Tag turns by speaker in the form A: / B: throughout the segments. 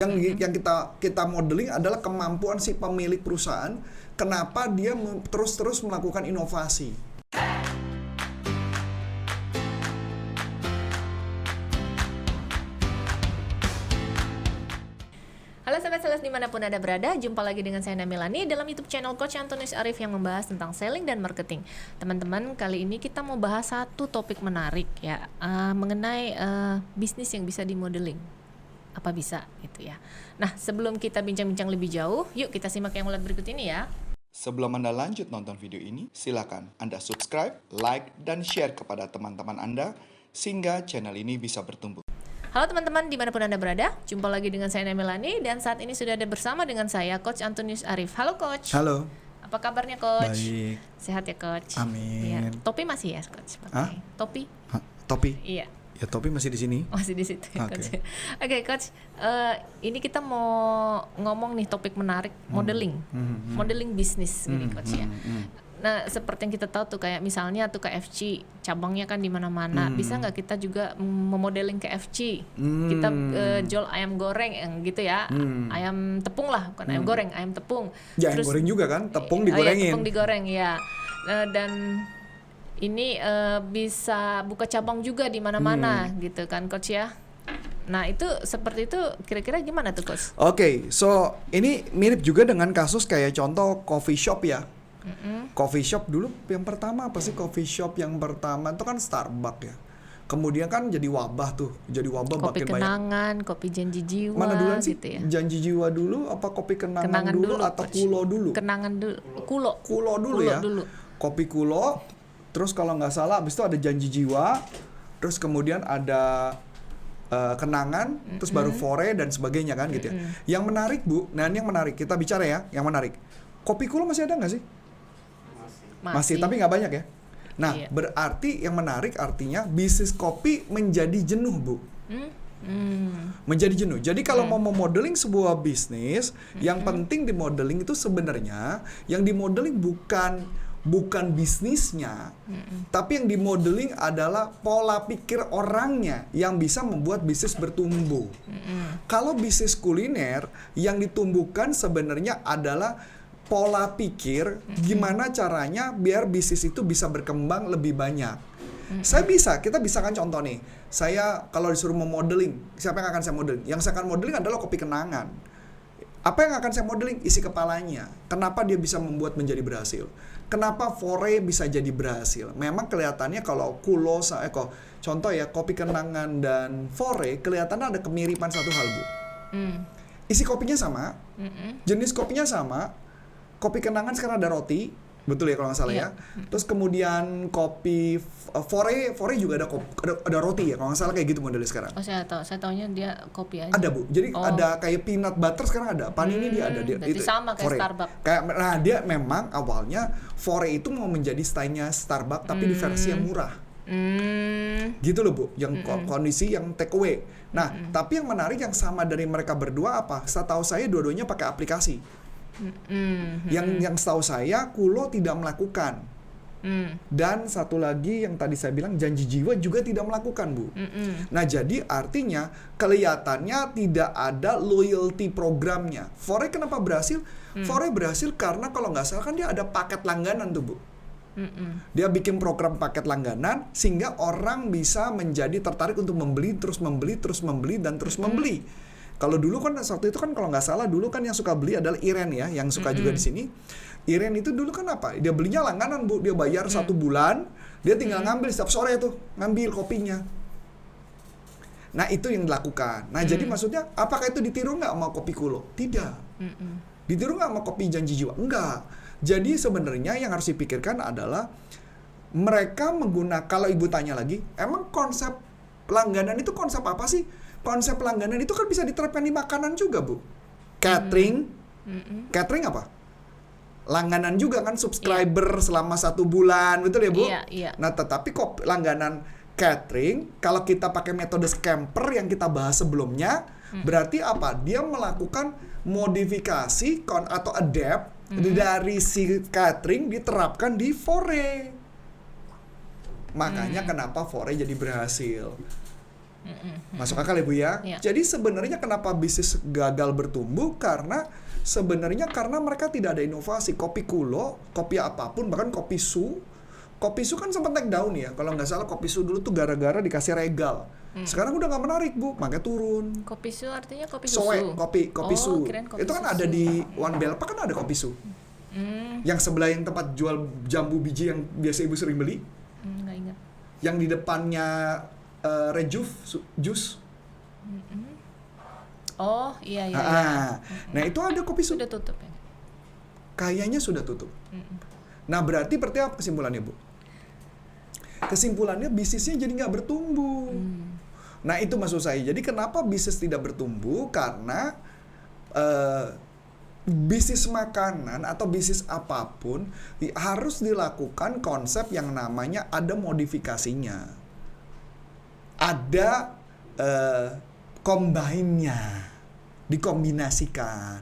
A: Yang kita modeling adalah kemampuan si pemilik perusahaan, kenapa dia terus melakukan inovasi.
B: Halo Sobat Sales dimanapun Anda berada, jumpa lagi dengan saya Namilani dalam YouTube channel Coach Antonius Arif yang membahas tentang selling dan marketing. Teman-teman, kali ini kita mau bahas satu topik menarik ya, mengenai bisnis yang bisa dimodeling. Apa bisa gitu ya. Nah, sebelum kita bincang-bincang lebih jauh, yuk kita simak yang ulat berikut ini ya.
C: Sebelum Anda lanjut nonton video ini, silakan Anda subscribe, like, dan share kepada teman-teman Anda sehingga channel ini bisa bertumbuh.
B: Halo teman-teman, dimanapun Anda berada, jumpa lagi dengan saya Namilani dan saat ini sudah ada bersama dengan saya Coach Antonius Arif. Halo Coach.
A: Halo.
B: Apa kabarnya Coach?
A: Baik.
B: Sehat ya Coach?
A: Amin.
B: Ya. Topi masih ya Coach? Pakai. Topi?
A: Topi?
B: Iya.
A: Ya topi masih di sini.
B: Masih di situ ya,
A: Oke.
B: Coach. Oke, Coach. Ini kita mau ngomong nih topik menarik, modeling. Modeling bisnis gini Coach ya. Nah, seperti yang kita tahu tuh kayak misalnya tuh KFC, cabangnya kan di mana-mana. Bisa nggak kita juga memodeling KFC? Kita jual ayam goreng yang gitu ya. Ayam tepung lah, bukan ayam goreng, ayam tepung.
A: Ya, ayam goreng juga kan, tepung digorengin.
B: Iya, tepung digoreng ya. Dan ini bisa buka cabang juga di mana-mana gitu kan Coach ya. Nah itu seperti itu kira-kira gimana tuh Coach?
A: Oke, so ini mirip juga dengan kasus kayak contoh coffee shop ya. Coffee shop dulu yang pertama apa sih? Coffee shop yang pertama itu kan Starbucks ya. Kemudian kan jadi wabah tuh, jadi wabah
B: Kopi
A: makin
B: kenangan, kopi janji jiwa.
A: Mana duluan sih?
B: Gitu ya?
A: Janji jiwa dulu apa kopi kenangan dulu atau
B: Coach.
A: kulo dulu?
B: Kenangan dulu, kulo
A: Kulo ya.
B: dulu.
A: Kopi kulo, terus kalau nggak salah abis itu ada janji jiwa, terus kemudian ada kenangan, terus baru fore dan sebagainya kan gitu ya. Yang menarik Bu, nah ini yang menarik, kita bicara ya, yang menarik. Kopi kulo masih ada nggak sih? Masih, tapi nggak banyak ya. Nah,
B: Iya.
A: berarti yang menarik artinya bisnis kopi menjadi jenuh Bu. Menjadi jenuh. Jadi kalau mau memodeling sebuah bisnis, yang penting di modeling itu sebenarnya yang dimodeling bukan bisnisnya, tapi yang dimodeling adalah pola pikir orangnya yang bisa membuat bisnis bertumbuh. Kalau bisnis kuliner yang ditumbuhkan sebenarnya adalah pola pikir gimana caranya biar bisnis itu bisa berkembang lebih banyak. Kita bisa kan contoh nih. Saya kalau disuruh memodeling, siapa yang akan saya modeling? Yang saya akan modeling adalah kopi kenangan. Apa yang akan saya modeling? Isi kepalanya. Kenapa dia bisa membuat menjadi berhasil? Kenapa fore bisa jadi berhasil? Memang kelihatannya kalau contoh ya kopi kenangan dan fore kelihatannya ada kemiripan satu hal Bu. Isi kopinya sama, jenis kopinya sama. Kopi kenangan sekarang ada roti, betul ya kalau nggak salah ya. Terus kemudian kopi fore juga ada roti ya kalau nggak salah kayak gitu modelnya sekarang.
B: Oh saya taunya dia kopi aja.
A: Ada Bu, jadi ada kayak peanut butter sekarang ada, panini dia ada.
B: Berarti sama kayak
A: fore.
B: Starbucks.
A: Nah dia memang awalnya fore itu mau menjadi stylenya Starbucks tapi di versi yang murah. Gitu loh Bu, yang kondisi yang take away. Nah tapi yang menarik yang sama dari mereka berdua apa? Setahu saya dua-duanya pakai aplikasi. Yang setahu saya Kulo tidak melakukan. Dan satu lagi yang tadi saya bilang janji jiwa juga tidak melakukan Bu. Nah jadi artinya kelihatannya tidak ada loyalty programnya. Fore kenapa berhasil? Fore berhasil karena kalau nggak salah kan dia ada paket langganan tuh Bu. Dia bikin program paket langganan sehingga orang bisa menjadi tertarik untuk membeli, terus membeli, terus membeli, dan terus membeli. Kalau dulu kan waktu itu kan kalau nggak salah dulu kan yang suka beli adalah Iren ya, yang suka juga di sini. Iren itu dulu kan apa? Dia belinya langganan Bu, dia bayar 1 bulan, dia tinggal ngambil setiap sore tuh, ngambil kopinya. Nah itu yang dilakukan. Nah jadi maksudnya apakah itu ditiru nggak sama kopi kulo? Tidak. Ditiru nggak sama kopi janji jiwa? Enggak. Jadi sebenarnya yang harus dipikirkan adalah mereka menggunakan, kalau ibu tanya lagi, emang konsep langganan itu konsep apa sih? Konsep langganan itu kan bisa diterapkan di makanan juga Bu. Catering, catering apa? Langganan juga kan, subscriber selama 1 bulan, betul ya Bu?
B: Iya.
A: Nah tetapi langganan catering, kalau kita pakai metode scamper yang kita bahas sebelumnya, berarti apa? Dia melakukan modifikasi atau adapt dari si catering diterapkan di fore. Makanya kenapa fore jadi berhasil. Masuk akal ya Bu ya?
B: Iya.
A: Jadi sebenarnya kenapa bisnis gagal bertumbuh? Karena mereka tidak ada inovasi. Kopi Kulo, kopi apapun, bahkan kopi Su kan sempat naik daun ya. Kalau nggak salah kopi Su dulu tuh gara-gara dikasih regal. Sekarang udah nggak menarik Bu, makanya turun.
B: Kopi Su artinya kopi susu?
A: Soe, kopi Su.
B: Kirain kopi
A: Itu kan
B: susu.
A: ada di One Belpa kan ada kopi Su. Yang sebelah yang tempat jual jambu biji yang biasa ibu sering beli.
B: Nggak ingat.
A: Yang di depannya Rejuve Jus.
B: Oh iya.
A: Nah itu ada kopi Su.
B: Sudah tutup ya?
A: Kayaknya sudah tutup. Nah berarti apa kesimpulannya Bu? Kesimpulannya bisnisnya jadi nggak bertumbuh. Nah itu maksud saya. Jadi kenapa bisnis tidak bertumbuh? Karena bisnis makanan atau bisnis apapun harus dilakukan konsep yang namanya ada modifikasinya, ada combine-nya, dikombinasikan.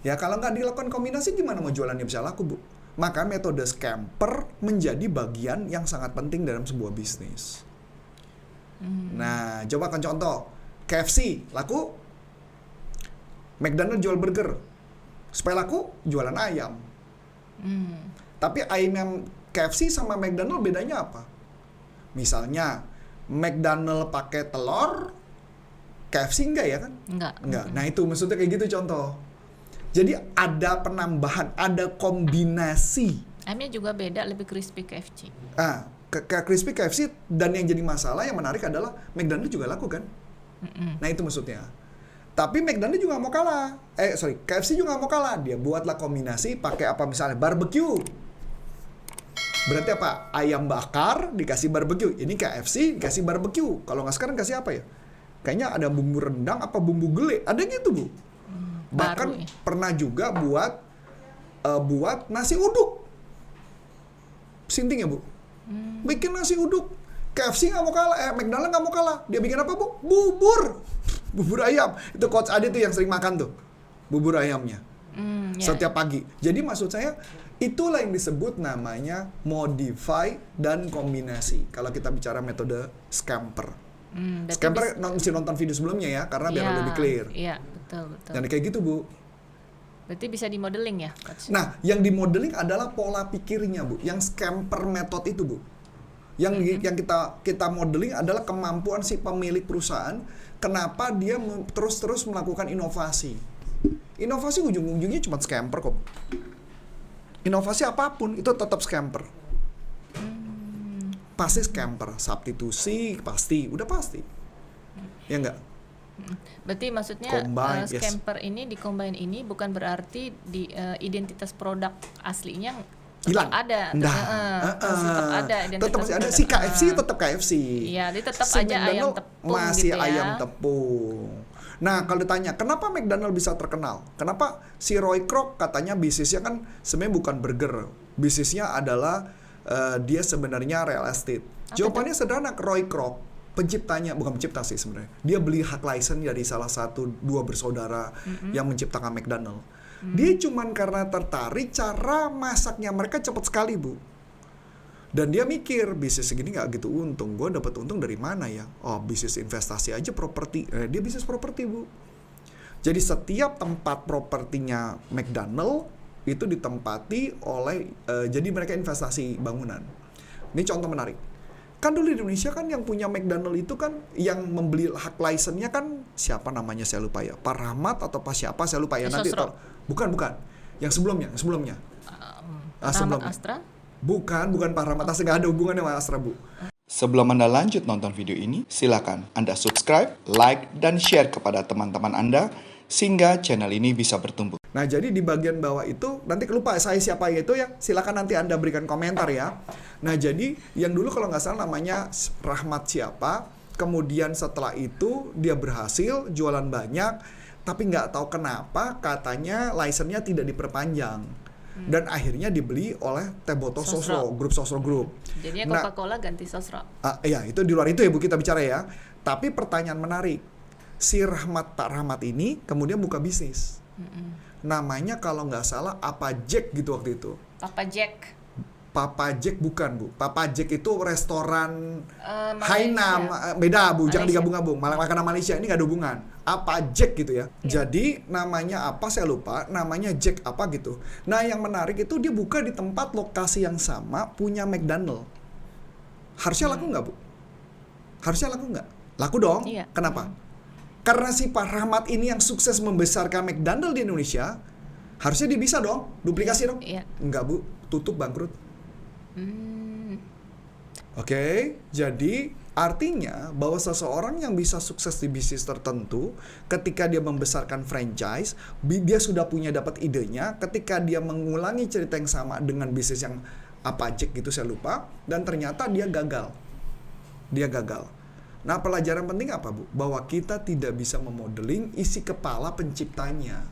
A: Ya kalau nggak dilakukan kombinasi gimana mau jualannya bisa laku Bu? Maka metode scamper menjadi bagian yang sangat penting dalam sebuah bisnis. Nah coba kan contoh, KFC laku, McDonald jual burger. Supaya laku, jualan ayam. Tapi ayam KFC sama McDonald bedanya apa? Misalnya, McDonald pakai telur, KFC enggak ya kan? Enggak. Nah itu maksudnya kayak gitu contoh. Jadi ada penambahan, ada kombinasi.
B: Ayamnya juga beda, lebih crispy KFC.
A: Crispy KFC, dan yang jadi masalah yang menarik adalah McDonald juga laku kan? Nah itu maksudnya. Tapi McDonald juga mau kalah. KFC juga mau kalah. Dia buatlah kombinasi pakai apa misalnya barbecue. Berarti apa? Ayam bakar dikasih barbecue. Ini KFC dikasih barbecue. Kalau nggak sekarang kasih apa ya? Kayaknya ada bumbu rendang apa bumbu gele. Ada gitu Bu. Bahkan
B: ya?
A: pernah juga buat nasi uduk. Sinting ya Bu. Bikin nasi uduk. KFC nggak mau kalah. McDonald nggak mau kalah. Dia bikin apa Bu? Bubur ayam. Itu Coach Adi tuh yang sering makan tuh bubur ayamnya setiap pagi. Jadi maksud saya itulah yang disebut namanya modify dan kombinasi kalau kita bicara metode scamper. Scamper mesti nonton video sebelumnya ya karena biar lebih clear.
B: Iya betul.
A: Dan kayak gitu Bu.
B: Berarti bisa di modeling ya Coach?
A: Nah yang di modeling adalah pola pikirnya Bu. Yang scamper method itu Bu. Yang kita modeling adalah kemampuan si pemilik perusahaan. Kenapa dia terus melakukan inovasi? Inovasi ujung-ujungnya cuma scamper kok. Inovasi apapun itu tetap scamper. Pasti scamper, substitusi pasti, udah pasti. Ya enggak?
B: Berarti maksudnya
A: Combine,
B: scamper ini di combine ini bukan berarti di identitas produk aslinya
A: hilang.
B: Ada.
A: Tetap
B: ada.
A: Tetap masih ada. Si KFC tetap KFC.
B: Iya, dia tetap
A: si
B: aja
A: McDonald
B: ayam tepung
A: masih
B: gitu ya.
A: ayam tepung. Nah, kalau ditanya, kenapa McDonald bisa terkenal? Kenapa si Roy Kroc katanya bisnisnya kan sebenarnya bukan burger. Bisnisnya adalah dia sebenarnya real estate. Jawabannya sederhana, Roy Kroc penciptanya, bukan pencipta sih sebenarnya. Dia beli hak license dari salah satu dua bersaudara yang menciptakan McDonald. Dia cuman karena tertarik cara masaknya mereka cepat sekali Bu. Dan dia mikir bisnis segini nggak gitu untung. Gue dapat untung dari mana ya? Oh bisnis investasi aja properti. Dia bisnis properti Bu. Jadi setiap tempat propertinya McDonald itu ditempati oleh jadi mereka investasi bangunan. Ini contoh menarik. Kan dulu di Indonesia kan yang punya McDonald itu kan yang membeli hak license-nya kan siapa namanya saya lupa ya. Pak Rahmat atau Pak siapa saya lupa ya nanti tahu. Bukan. Yang sebelumnya.
B: Rahmat Astra?
A: Bukan Pak Rahmat Astra, nggak ada hubungannya sama Astra Bu.
C: Sebelum Anda lanjut nonton video ini, silakan Anda subscribe, like, dan share kepada teman-teman Anda sehingga channel ini bisa bertumbuh.
A: Nah jadi di bagian bawah itu nanti lupa saya siapa itu ya, silakan nanti Anda berikan komentar ya. Nah jadi yang dulu kalau nggak salah namanya Rahmat siapa, kemudian setelah itu dia berhasil jualan banyak. Tapi nggak tahu kenapa katanya license-nya tidak diperpanjang. Dan akhirnya dibeli oleh Teboto Sosro, grup Sosro Group.
B: Jadinya Coca-Cola ganti Sosro.
A: Iya, itu di luar itu ya Bu kita bicara ya. Tapi pertanyaan menarik. Si Pak Rahmat ini kemudian buka bisnis. Namanya kalau nggak salah apa Jack gitu waktu itu.
B: Papa Jack.
A: Papa Jack bukan Bu. Papa Jack itu restoran
B: Malaysia.
A: Hainam, beda Bu, jangan
B: Malaysia.
A: digabung-gabung. Makanan Malaysia ini nggak ada hubungan. Apa Jack gitu ya. Jadi namanya apa saya lupa, namanya Jack apa gitu. Nah yang menarik itu dia buka di tempat lokasi yang sama punya McDonald. Harusnya laku nggak Bu? Harusnya laku nggak? Laku dong.
B: Iya.
A: Kenapa? Karena si Pak Rahmat ini yang sukses membesarkan McDonald di Indonesia, harusnya dia bisa dong, duplikasi dong.
B: Iya.
A: Enggak Bu, tutup bangkrut. Oke, jadi artinya bahwa seseorang yang bisa sukses di bisnis tertentu, ketika dia membesarkan franchise, dia sudah punya dapat idenya, ketika dia mengulangi cerita yang sama dengan bisnis yang apa Jack gitu saya lupa, dan ternyata dia gagal. Dia gagal. Nah, pelajaran penting apa, Bu? Bahwa kita tidak bisa memodeling isi kepala penciptanya.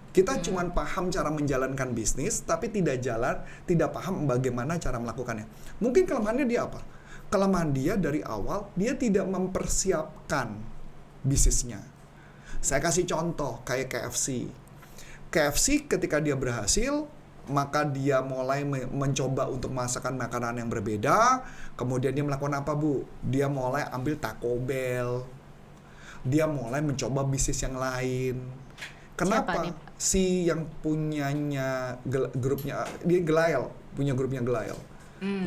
A: Kita cuma paham cara menjalankan bisnis, tapi tidak paham bagaimana cara melakukannya. Mungkin kelemahannya dia apa? Kelemahan dia dari awal, dia tidak mempersiapkan bisnisnya. Saya kasih contoh, kayak KFC. KFC ketika dia berhasil, maka dia mulai mencoba untuk masakan makanan yang berbeda. Kemudian dia melakukan apa, Bu? Dia mulai ambil Taco Bell. Dia mulai mencoba bisnis yang lain. Kenapa? Si yang punyanya grupnya, dia Gelael, punya grupnya Gelael.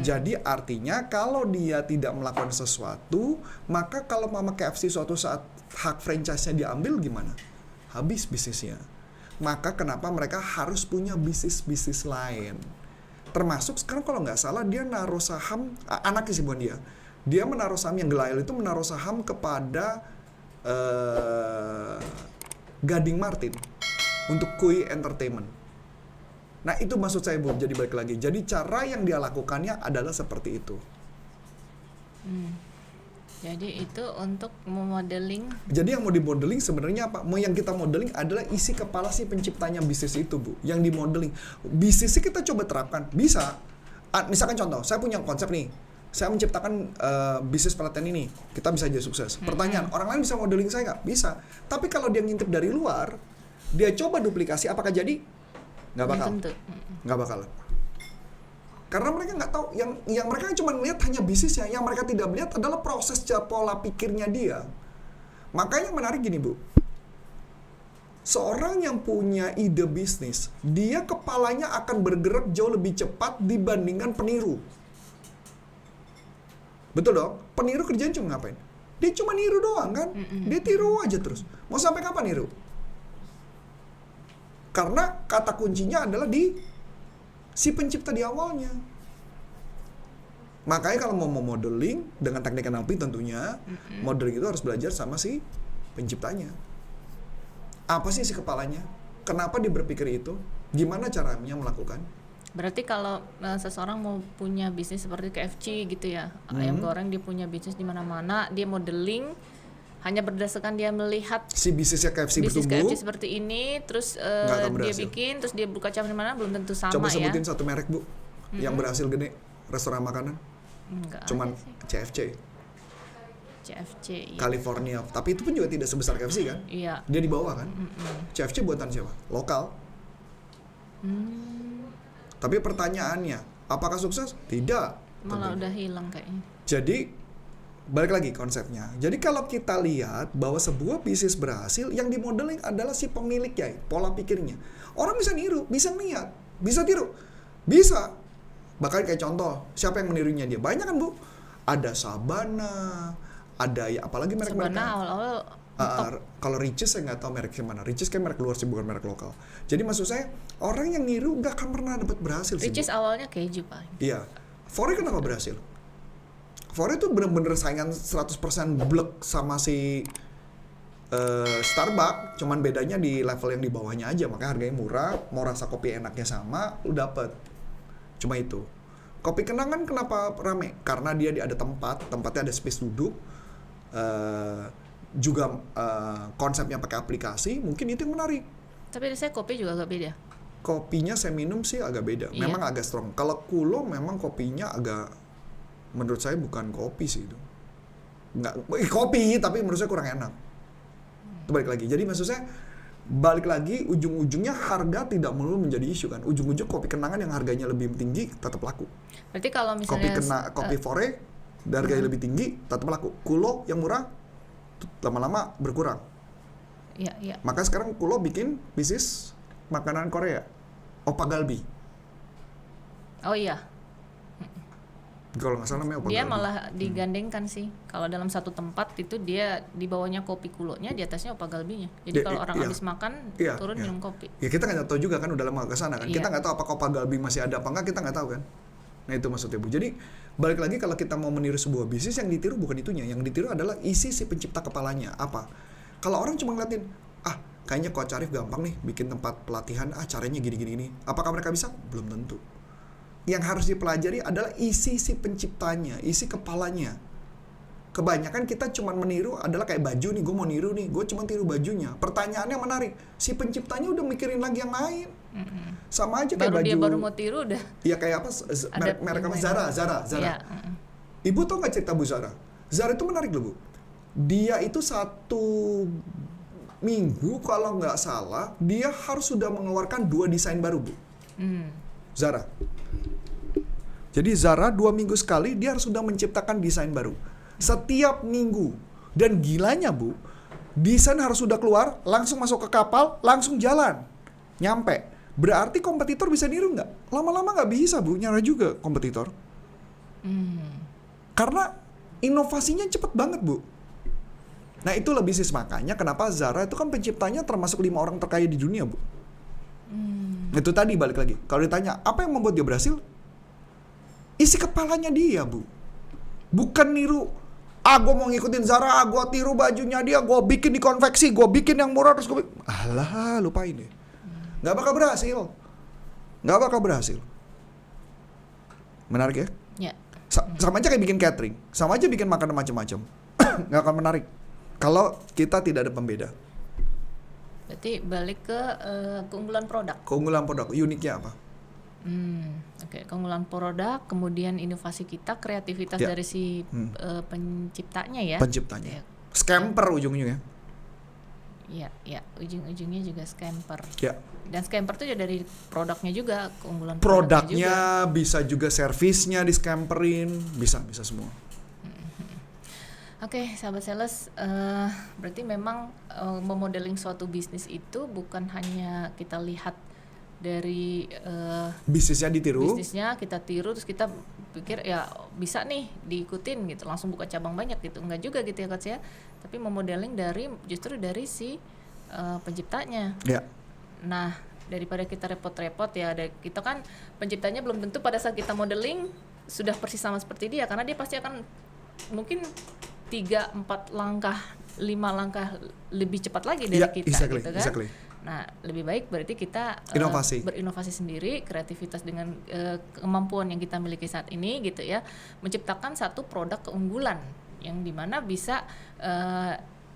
A: Jadi artinya kalau dia tidak melakukan sesuatu, maka kalau Mama KFC suatu saat hak franchise-nya diambil gimana? Habis bisnisnya. Maka kenapa mereka harus punya bisnis-bisnis lain? Termasuk sekarang kalau nggak salah dia naruh saham, anaknya sih bukan dia. Dia menaruh saham, yang Gelael itu menaruh saham kepada Gading Martin untuk Kui Entertainment. Nah itu maksud saya Bu, jadi balik lagi. Jadi cara yang dia lakukannya adalah seperti itu.
B: Jadi itu untuk memodeling.
A: Jadi yang mau dimodeling sebenarnya apa? Yang kita modeling adalah isi kepala si penciptanya bisnis itu Bu. Yang dimodeling. Bisnisnya kita coba terapkan. Bisa. Misalkan contoh, saya punya konsep nih. Saya menciptakan bisnis pelatihan ini. Kita bisa jadi sukses. Pertanyaan, orang lain bisa modeling saya nggak? Bisa. Tapi kalau dia ngintip dari luar, dia coba duplikasi, apakah jadi? Nggak bakal. Nggak bakal. Karena mereka nggak tahu, yang mereka cuma melihat hanya bisnisnya, yang mereka tidak melihat adalah proses pola pikirnya dia. Makanya menarik gini Bu, seorang yang punya ide bisnis, dia kepalanya akan bergerak jauh lebih cepat dibandingkan peniru. Betul dong? Peniru kerjaan cuma ngapain? Dia cuma niru doang kan? Dia tiru aja terus. Mau sampai kapan niru? Karena kata kuncinya adalah di si pencipta di awalnya. Makanya kalau mau modeling dengan teknik NLP tentunya, modeling itu harus belajar sama si penciptanya. Apa sih isi kepalanya? Kenapa dia berpikir itu? Gimana caranya melakukan?
B: Berarti kalau seseorang mau punya bisnis seperti KFC gitu ya, ayam goreng, dia punya bisnis di mana-mana, dia modeling hanya berdasarkan dia melihat
A: si bisnisnya KFC
B: bisnis
A: bertumbuh.
B: KFC seperti ini, terus dia bikin, terus dia buka cabang di mana, belum tentu sama.
A: Coba
B: ya.
A: sebutin satu merek Bu, yang berhasil gede restoran makanan.
B: Enggak
A: Cuman
B: ada sih.
A: CFC,
B: iya.
A: California. Tapi itu pun juga tidak sebesar KFC kan?
B: Iya.
A: Dia di bawah kan? CFC buatan siapa? Lokal. Tapi pertanyaannya, apakah sukses? Tidak.
B: Malah udah hilang kayaknya.
A: Jadi balik lagi konsepnya. Jadi kalau kita lihat bahwa sebuah bisnis berhasil, yang dimodeling adalah si pemilik ya, pola pikirnya. Orang bisa niru, bisa niat, bisa tiru, bisa. Bahkan kayak contoh, siapa yang menirunya dia? Banyak kan Bu? Ada Sabana, ada ya apalagi merek-merek.
B: Sabana awal-awal
A: kalau Riches saya nggak tahu mereknya mana. Riches kayak merek luar sih, bukan merek lokal. Jadi maksud saya orang yang niru nggak akan pernah dapat berhasil sih.
B: Riches awalnya keju Pak.
A: Iya. Fore kenapa berhasil? Fore itu bener-bener saingan 100% blek sama si Starbucks, cuman bedanya di level yang di bawahnya aja, makanya harganya murah, mau rasa kopi enaknya sama, lu dapet. Cuma itu. Kopi kenangan kenapa rame? Karena dia ada tempatnya ada space duduk, juga konsepnya pakai aplikasi, mungkin itu yang menarik.
B: Tapi saya kopi juga agak beda.
A: Kopinya saya minum sih agak beda, memang agak strong. Kalau Kulo memang kopinya agak, menurut saya bukan kopi sih itu. Nggak, kopi tapi menurut saya kurang enak. Itu balik lagi. Jadi maksud saya balik lagi ujung-ujungnya harga tidak melulu menjadi isu kan. Ujung-ujung kopi kenangan yang harganya lebih tinggi tetap laku.
B: Berarti kalau misalnya
A: Kopi fore harganya lebih tinggi tetap laku. Kulo yang murah lama-lama berkurang.
B: Iya, iya.
A: Maka sekarang Kulo bikin bisnis makanan Korea, Oppa Galbi.
B: Oh iya.
A: Kalau nggak salah namanya Oppa
B: Dia
A: Galbi.
B: malah digandengkan sih. Kalau dalam satu tempat itu dia di bawahnya kopi kulonya, di atasnya Oppa Galbinya. Jadi kalau orang
A: iya.
B: habis makan turun minum kopi.
A: Ya kita nggak tahu juga kan, udah lama ke sana kan.
B: Iya.
A: Kita nggak tahu apakah Oppa Galbi masih ada apa nggak, kita nggak tahu kan. Nah itu maksudnya Bu. Jadi balik lagi kalau kita mau meniru sebuah bisnis, yang ditiru bukan itunya, yang ditiru adalah isi si pencipta kepalanya apa. Kalau orang cuma ngeliatin, kayaknya Coach Arif gampang nih bikin tempat pelatihan, caranya gini. Apakah mereka bisa? Belum tentu. Yang harus dipelajari adalah isi si penciptanya, isi kepalanya. Kebanyakan kita cuma meniru adalah kayak baju nih, gue mau niru nih, gue cuma tiru bajunya. Pertanyaannya menarik, si penciptanya udah mikirin lagi yang lain. Sama aja kayak baju.
B: Dia baru mau tiru udah.
A: Iya kayak apa? Merek apa? Zara.
B: Iya.
A: Ibu tau nggak cerita Bu Zara? Zara itu menarik loh Bu. Dia itu 1 minggu kalau nggak salah, dia harus sudah mengeluarkan 2 desain baru Bu. Zara. Jadi Zara 2 minggu sekali dia harus sudah menciptakan desain baru. Setiap minggu. Dan gilanya Bu, desain harus sudah keluar, langsung masuk ke kapal, langsung jalan. Nyampe. Berarti kompetitor bisa niru nggak? Lama-lama nggak bisa Bu, nyara juga kompetitor. Karena inovasinya cepet banget Bu. Nah itulah bisnis, makanya kenapa Zara itu kan penciptanya termasuk 5 orang terkaya di dunia Bu. Itu tadi balik lagi. Kalau ditanya apa yang membuat dia berhasil? Isi kepalanya dia Bu. Bukan niru. Gue mau ngikutin Zara, gue tiru bajunya dia, gue bikin di konveksi, gue bikin yang murah terus gue bikin. Alah, lupain deh. Gak bakal berhasil. Menarik ya?
B: Ya.
A: Sama aja kayak bikin catering. Sama aja bikin makanan macam-macam. Gak akan menarik kalau kita tidak ada pembeda.
B: Berarti balik ke keunggulan produk.
A: Keunggulan produk, uniknya apa?
B: Oke, keunggulan produk, kemudian inovasi kita, kreativitas dari si penciptanya ya.
A: Penciptanya. Scamper ujung-ujungnya.
B: Iya, ujung-ujungnya juga scamper.
A: Ya.
B: Dan scamper itu juga dari produknya juga, keunggulan
A: produknya juga. Bisa juga servisnya di scamperin, bisa semua.
B: Oke, sahabat sales, berarti memang memodeling suatu bisnis itu bukan hanya kita lihat dari
A: bisnisnya ditiru,
B: bisnisnya kita tiru terus kita pikir ya bisa nih diikutin gitu, langsung buka cabang banyak gitu, enggak juga gitu ya Coach ya, tapi memodeling justru dari si penciptanya.
A: Ya.
B: Nah, daripada kita repot-repot ya, kita kan penciptanya belum tentu pada saat kita modeling sudah persis sama seperti dia, karena dia pasti akan mungkin 3-4 langkah 5 langkah lebih cepat lagi dari kita gitu kan.
A: Exactly.
B: Nah, lebih baik berarti kita berinovasi sendiri, kreativitas dengan kemampuan yang kita miliki saat ini gitu ya, menciptakan satu produk keunggulan yang dimana bisa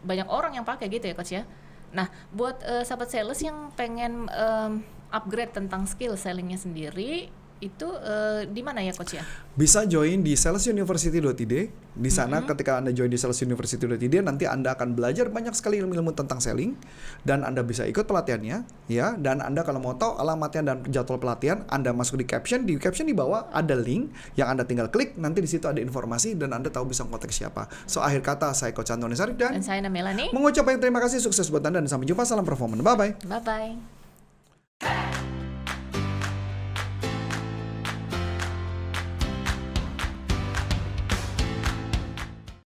B: banyak orang yang pakai gitu ya Coach ya. Nah, buat sahabat sales yang pengen upgrade tentang skill sellingnya sendiri, itu di mana ya Coach ya?
A: Bisa join di salesuniversity.id. Di sana ketika Anda join di salesuniversity.id, nanti Anda akan belajar banyak sekali ilmu-ilmu tentang selling, dan Anda bisa ikut pelatihannya ya. Dan Anda kalau mau tahu alamatnya dan jadwal pelatihan, Anda masuk di caption. Di caption di bawah ada link yang Anda tinggal klik, nanti di situ ada informasi dan Anda tahu bisa kontak siapa. So akhir kata, saya Coach Antoni Sarif dan
B: saya Melanie.
A: mengucapkan terima kasih, sukses buat Anda dan sampai jumpa, salam performance. Bye bye.
B: Bye bye.